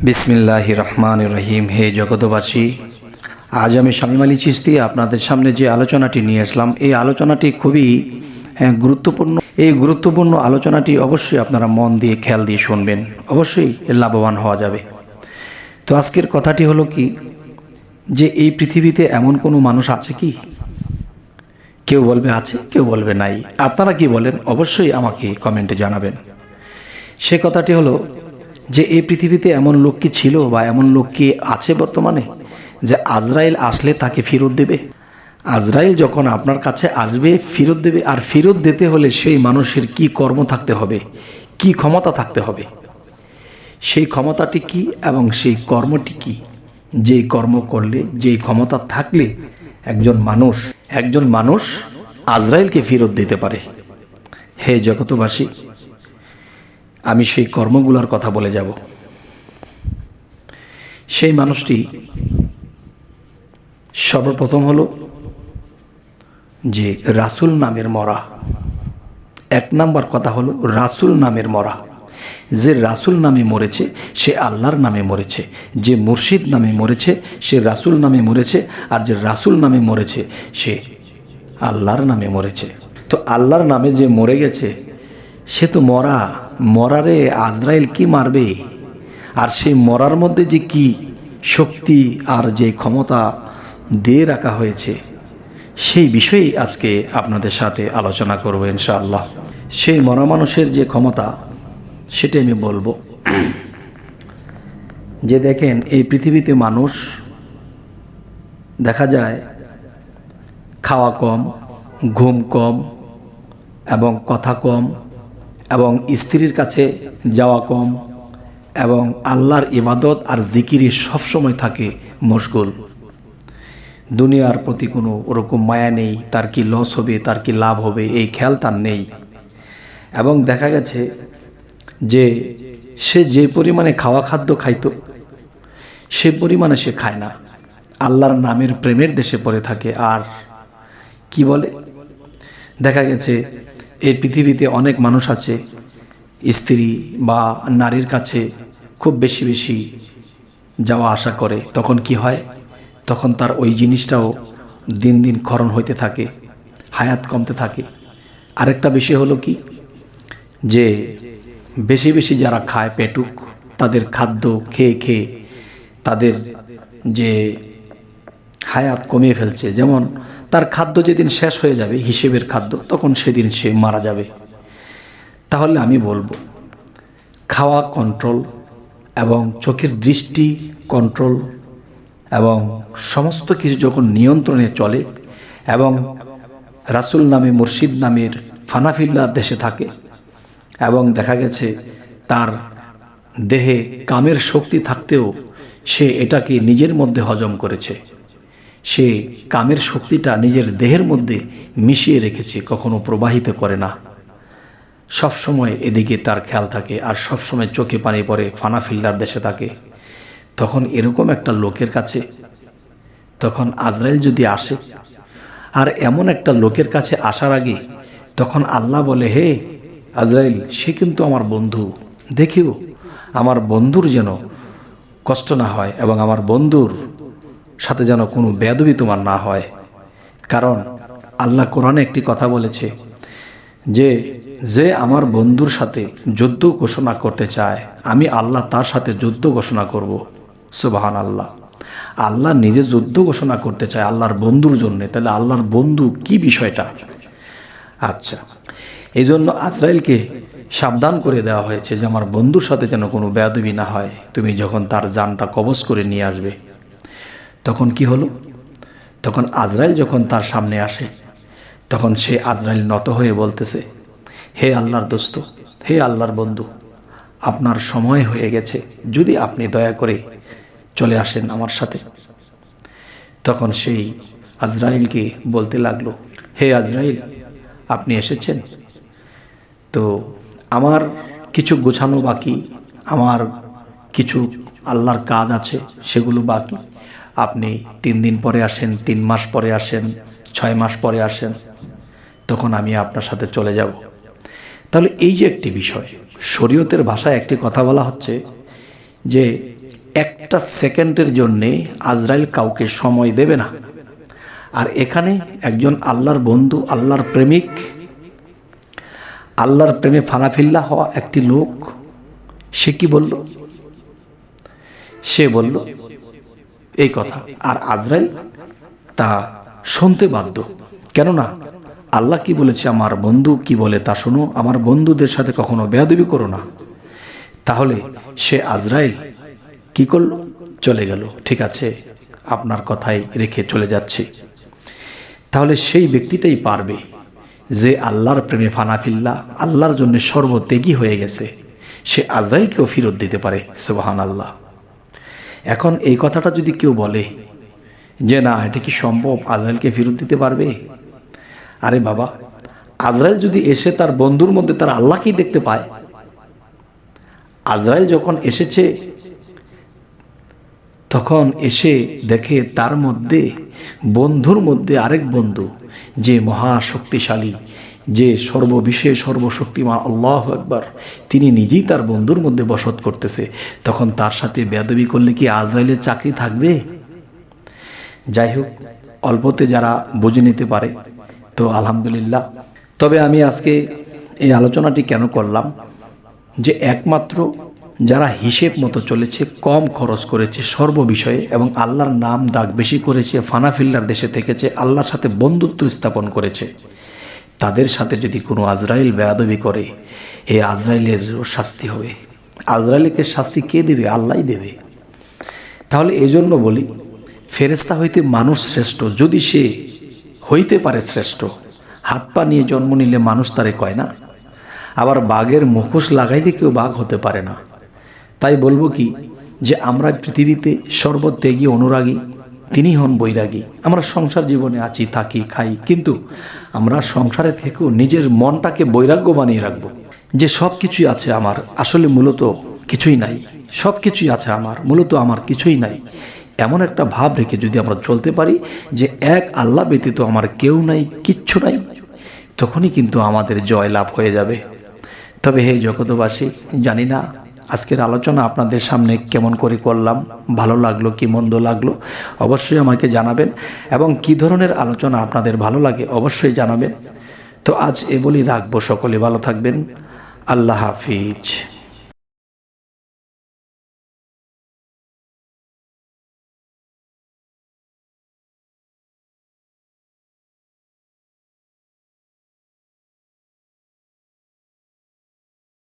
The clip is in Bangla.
বিসমিল্লাহির রহমানির রহিম। হে জগতবাসী, আজ আমি শামীম আলী চিশতি আপনাদের সামনে যে আলোচনাটি নিয়ে আসলাম, এই আলোচনাটি খুবই গুরুত্বপূর্ণ। এই গুরুত্বপূর্ণ আলোচনাটি অবশ্যই আপনারা মন দিয়ে খেয়াল দিয়ে শুনবেন, অবশ্যই লাভবান হওয়া যাবে। তো আজকের কথাটি হলো কি, যে এই পৃথিবীতে এমন কোনো মানুষ আছে কি? কেউ বলবে আছে, কেউ বলবে নাই। আপনারা কি বলেন অবশ্যই আমাকে কমেন্টে জানাবেন। সে কথাটি হলো যে এই পৃথিবীতে এমন লোক কি ছিল বা এমন লোক কি আছে বর্তমানে যে আজরাইল আসলে তাকে ফেরত দেবে? আজরাইল যখন আপনার কাছে আসবে ফেরত দেবে, আর ফেরত দিতে হলে সেই মানুষের কি কর্ম থাকতে হবে, কি ক্ষমতা থাকতে হবে, সেই ক্ষমতাটি কি এবং সেই কর্মটি কি? যেই কর্ম করলে, যেই ক্ষমতা থাকলে একজন মানুষ আজরাইলকে ফেরত দিতে পারে। হে জগতবাসী, আমি সেই কর্মগুলোর কথা বলে যাব। সেই মানুষটি সর্বপ্রথম হলো যে রাসূল নামের মরা। এক নাম্বার কথা হলো রাসূল নামের মরা। যে রাসূল নামে মরেছে সে আল্লাহর নামে মরেছে, যে মুর্শিদ নামে মরেছে সে রাসূল নামে মরেছে, আর যে রাসূল নামে মরেছে সে আল্লাহর নামে মরেছে। তো আল্লাহর নামে যে মরে গেছে সে তো মরারে আজরাইল কি মারবে? আর সেই মরার মধ্যে যে কি শক্তি আর যে ক্ষমতা দিয়ে রাখা হয়েছে, সেই বিষয়েই আজকে আপনাদের সাথে আলোচনা করব ইনশাআল্লাহ। সেই মরা মানুষের যে ক্ষমতা সেটা আমি বলবো। যে দেখেন, এই পৃথিবীতে মানুষ দেখা যায় খাওয়া কম, ঘুম কম এবং কথা কম এবং স্ত্রীর কাছে যাওয়া কম এবং আল্লাহর ইবাদত আর জিকিরে সবসময় থাকে মশগুল। দুনিয়ার প্রতি কোনো ওরকম মায়া নেই, তার কি লস হবে, তার কি লাভ হবে, এই খেয়াল তার নেই। এবং দেখা গেছে যে সে যে পরিমাণে খাদ্য খাইতো সে পরিমাণে সে খায় না, আল্লাহর নামের প্রেমের দেশে পড়ে থাকে। আর কি বলে, দেখা গেছে এই পৃথিবীতে অনেক মানুষ আছে স্ত্রী বা নারীর কাছে খুব বেশি বেশি যাওয়া আসা করে। তখন কি হয়, তখন তার ওই জিনিসটাও দিন দিন ক্ষরণ হইতে থাকে, হায়াত কমতে থাকে। আরেকটা বিষয় হলো কি, যে বেশি বেশি যারা খায় পেটুক, তাদের খাদ্য খেয়ে খেয়ে তাদের যে হায়াত কমিয়ে ফেলছে। যেমন তার খাদ্য যেদিন শেষ হয়ে যাবে, হিসেবের খাদ্য, তখন সেদিন সে মারা যাবে। তাহলে আমি বলবো, খাওয়া কন্ট্রোল এবং চোখের দৃষ্টি কন্ট্রোল এবং সমস্ত কিছু যখন নিয়ন্ত্রণে চলে এবং রাসূল নামে মুর্শিদ নামের ফানাফিল্লার দেশে থাকে এবং দেখা গেছে তার দেহে কামের শক্তি থাকতেও সে এটাকে নিজের মধ্যে হজম করেছে, সে কামের শক্তিটা নিজের দেহের মধ্যে মিশিয়ে রেখেছে, কখনো প্রবাহিত করে না, সব সময় এদিকে তার খেয়াল থাকে আর সব সময় চোখে পানি পড়ে, ফানাফিল্লার দেশে থাকে। তখন এরকম একটা লোকের কাছে তখন আজরাইল যদি আসে, আর এমন একটা লোকের কাছে আসার আগে তখন আল্লাহ বলে, হে আজরাইল, সে কিন্তু আমার বন্ধু, দেখিও আমার বন্ধুর যেন কষ্ট না হয় এবং আমার বন্ধুর সাথে যেন কোনো বেয়াদবি তোমার না হয়। কারণ আল্লাহ কোরআনে একটি কথা বলেছে যে যে আমার বন্ধুর সাথে যুদ্ধ ঘোষণা করতে চায়, আমি আল্লাহ তার সাথে যুদ্ধ ঘোষণা করব। সুবহানাল্লাহ, আল্লাহ নিজে যুদ্ধ ঘোষণা করতে চায় আল্লাহর বন্ধুর জন্য। তাহলে আল্লাহর বন্ধু কি বিষয়টা? আচ্ছা, এই জন্য আজরাইলকে সাবধান করে দেওয়া হয়েছে যে আমার বন্ধুর সাথে যেন কোনো বেয়াদবি না হয়। তুমি যখন তার জানটা কবজ করে নিয়ে আসবে, তখন কি হলো, তখন আজরাইল যখন তার সামনে আসে, তখন সে আজরাইল নত হয়ে বলতেছে, হে আল্লাহর দোস্ত, হে আল্লাহর বন্ধু, আপনার সময় হয়ে গেছে, যদি আপনি দয়া করে চলে আসেন আমার সাথে। তখন সেই আজরাইলকে বলতে লাগলো, হে আজরাইল, আপনি এসেছেন তো আমার কিছু গোছানো বাকি, আমার কিছু আল্লাহর কাজ আছে, সেগুলো বাকি। আপনি 3 দিন পরে আসেন, 3 মাস পরে আসেন, 6 মাস পরে আসেন, তখন আমি আপনার সাথে চলে যাব। তাহলে এই যে একটি বিষয়, শরীয়তের ভাষায় একটি কথা বলা হচ্ছে যে একটা সেকেন্ডের জন্যে আজরাইল কাউকে সময় দেবে না। আর এখানে একজন আল্লাহর বন্ধু, আল্লাহর প্রেমিক, আল্লাহর প্রেমে ফানাফিল্লা হওয়া একটি লোক, সে কি বলল? সে বলল এই কথা, আর আজরাইল তা শুনতে বাধ্য। কেননা আল্লাহ কি বলেছে, আমার বন্ধু কি বলে তা শোনো, আমার বন্ধুদের সাথে কখনো বেয়াদবি করো না। তাহলে সে আজরাইল কি করল? চলে গেল। ঠিক আছে, আপনার কথাই রেখে চলে যাচ্ছে। তাহলে সেই ব্যক্তিটাই পারবে যে আল্লাহর প্রেমে ফানাফিল্লা, আল্লাহর জন্য সর্বত্যাগী হয়ে গেছে, সে আজরাইলকেও ফেরত দিতে পারে। সুবহানাল্লাহ। এখন এই কথাটা যদি কেউ বলে যে না, এটা কি সম্ভব, আজরাইলকে ফেরত দিতে পারবে? আরে বাবা, আজরাইল যদি এসে তার বন্ধুর মধ্যে তার আল্লাহকেই দেখতে পায়, আজরাইল যখন এসেছে তখন এসে দেখে তার মধ্যে, বন্ধুর মধ্যে আরেক বন্ধু, যে মহাশক্তিশালী, যে সর্ববিষয়ে সর্বশক্তিমান আল্লাহু আকবার, তিনি নিজেই তার বন্ধুর মধ্যে বসত করতেছে, তখন তার সাথে বেয়াদবি করলে কি আজরাইলের চাকরি থাকবে? যাই হোক, অল্পতে যারা বুঝে নিতে পারে তো আলহামদুলিল্লাহ। তবে আমি আজকে এই আলোচনাটি কেন করলাম, যে একমাত্র যারা হিসেব মতো চলেছে, কম খরচ করেছে সর্ববিষয়ে, এবং আল্লাহর নাম ডাক বেশি করেছে, ফানাফিল্লার দেশে থেকেছে, আল্লাহর সাথে বন্ধুত্ব স্থাপন করেছে, তাদের সাথে যদি কোনো আজরাইল বেয়াদবি করে, এই আজরাইলের শাস্তি হবে। আজরাইলকে শাস্তি কে দেবে? আল্লাহই দেবে। তাহলে এই জন্য বলি, ফেরেশতা হইতে মানুষ শ্রেষ্ঠ, যদি সে হইতে পারে শ্রেষ্ঠ। হাত পা নিয়ে জন্ম নিলে মানুষ তারে কয় না। আবার বাঘের মুখোশ লাগাইলে কেউ বাঘ হতে পারে না। তাই বলবো কি, যে আমরা পৃথিবীতে সর্বত্যাগী অনুরাগী, তিনি হন বৈরাগী। আমরা সংসার জীবনে আছি, থাকি, খাই, কিন্তু আমরা সংসারে থেকেও নিজের মনটাকে বৈরাগ্য বানিয়ে রাখবো, যে সব কিছুই আছে আমার, আসলে মূলত কিছুই নাই, সব কিছুই আছে আমার, মূলত আমার কিছুই নাই। এমন একটা ভাব রেখে যদি আমরা চলতে পারি যে এক আল্লাহ ব্যতীত আমার কেউ নাই, কিচ্ছু নাই, তখনই কিন্তু আমাদের জয় লাভ হয়ে যাবে। তবে হে জগতবাসী, জানি না আজকের আলোচনা আপনাদের সামনে কেমন করে করলাম, ভালো লাগলো কি মন্দ লাগলো অবশ্যই আমাকে জানাবেন, এবং কি ধরনের আলোচনা আপনাদের ভালো লাগে অবশ্যই জানাবেন। তো আজ এ বলি রাখবো, সকলে ভালো থাকবেন। আল্লাহ হাফিজ।